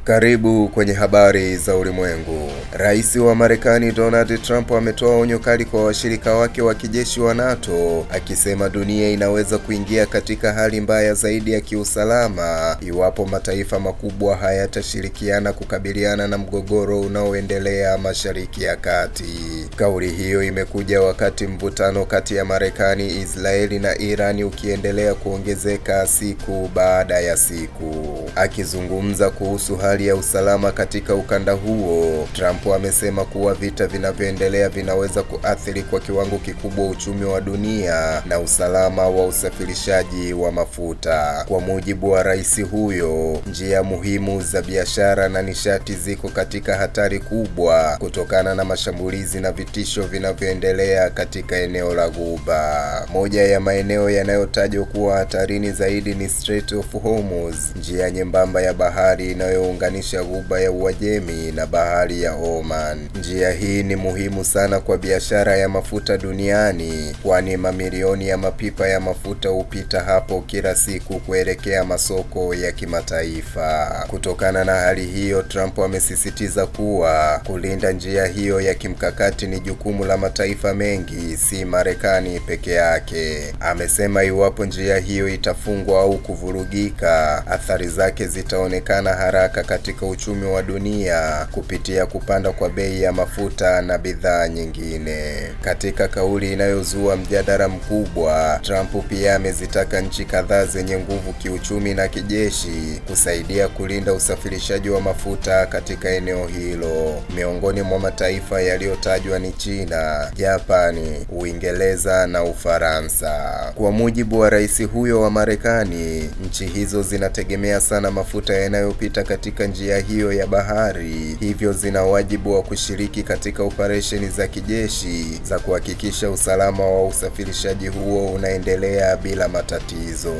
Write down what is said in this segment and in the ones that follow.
Karibu kwenye habari za ulimwengu. Rais wa Marekani Donald Trump ametoa onyo kali kwa washirika wake wa kijeshi wa NATO, akisema dunia inaweza kuingia katika hali mbaya zaidi ya kiusalama iwapo mataifa makubwa hayatashirikiana kukabiliana na mgogoro unaoendelea Mashariki ya Kati. Kauli hiyo imekuja wakati mvutano kati ya Marekani, Israeli na Irani ukiendelea kuongezeka siku baada ya siku. Akizungumza kuhusu hali ya usalama katika ukanda huo, Trump amesema kuwa vita vinavyoendelea vinaweza kuathiri kwa kiwango kikubwa uchumi wa dunia na usalama wa usafirishaji wa mafuta. Kwa mujibu wa rais huyo, njia muhimu za biashara na nishati ziko katika hatari kubwa kutokana na mashambulizi na vitisho vinavyoendelea katika eneo la Ghuba. Moja ya maeneo yanayotajwa kuwa hatarini zaidi ni Strait of Hormuz, njia nyembamba ya bahari inayounganisha Ghuba ya Uajemi na bahari ya Oman. Njia hii ni muhimu sana kwa biashara ya mafuta duniani, kwani mamilioni ya mapipa ya mafuta hupita hapo kila siku kuelekea masoko ya kimataifa. Kutokana na hali hiyo, Trump amesisitiza kuwa kulinda njia hiyo ya kimkakati ni jukumu la mataifa mengi, si Marekani peke yake. Amesema iwapo njia hiyo itafungwa au kuvurugika, athari zake zitaonekana haraka katika uchumi wa dunia kupitia kupanda kwa bei ya mafuta na bidhaa nyingine. Katika kauli inayozua mjadala mkubwa, Trump pia amezitaka nchi kadhaa zenye nguvu kiuchumi na kijeshi kusaidia kulinda usafirishaji wa mafuta katika eneo hilo. Miongoni mwa mataifa yaliyotajwa ni China, Japani, Uingereza na Ufaransa. Kwa mujibu wa rais huyo wa Marekani, nchi hizo zinategemea sana mafuta yanayopita katika njia hiyo ya bahari, hivyo zina wajibu wa kushiriki katika operesheni za kijeshi za kuhakikisha usalama wa usafirishaji huo unaendelea bila matatizo.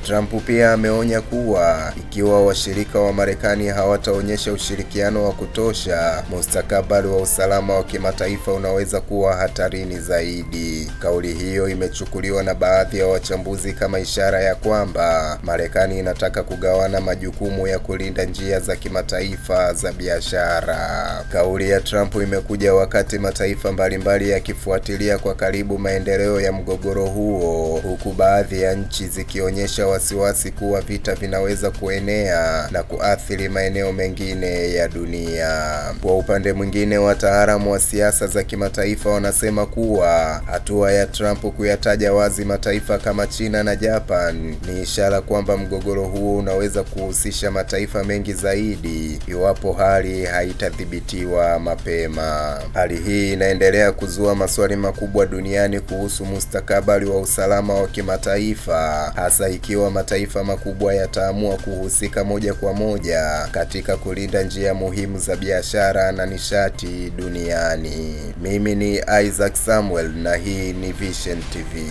Trump pia ameonya kuwa ikiwa washirika wa Marekani hawataonyesha ushirikiano wa kutosha, mustakabali wa usalama wa kimataifa unaweza kuwa hatarini zaidi. Kauli hiyo imechukuliwa na baadhi ya wachambuzi kama ishara ya kwamba Marekani inataka kugawana majukumu ya kulinda njia za kimataifa za biashara. Kauli ya Trump imekuja wakati mataifa mbalimbali yakifuatilia kwa karibu maendeleo ya mgogoro huo, huku baadhi ya nchi zikionyesha wasiwasi kuwa vita vinaweza kuenea na kuathiri maeneo mengine ya dunia. Kwa upande mwingine, wataalamu wa siasa za kimataifa wanasema kuwa hatua ya Trump kuyataja wazi mataifa kama China na Japan ni ishara kwamba mgogoro huo unaweza kuhusisha mataifa mengi zaidi iwapo hali haitadhibitiwa mapema. Hali hii inaendelea kuzua maswali makubwa duniani kuhusu mustakabali wa usalama wa kimataifa, hasa ikiwa mataifa makubwa yataamua kuhusika moja kwa moja katika kulinda njia muhimu za biashara na nishati duniani. Mimi ni Isaac Samuel na hii ni Vision TV.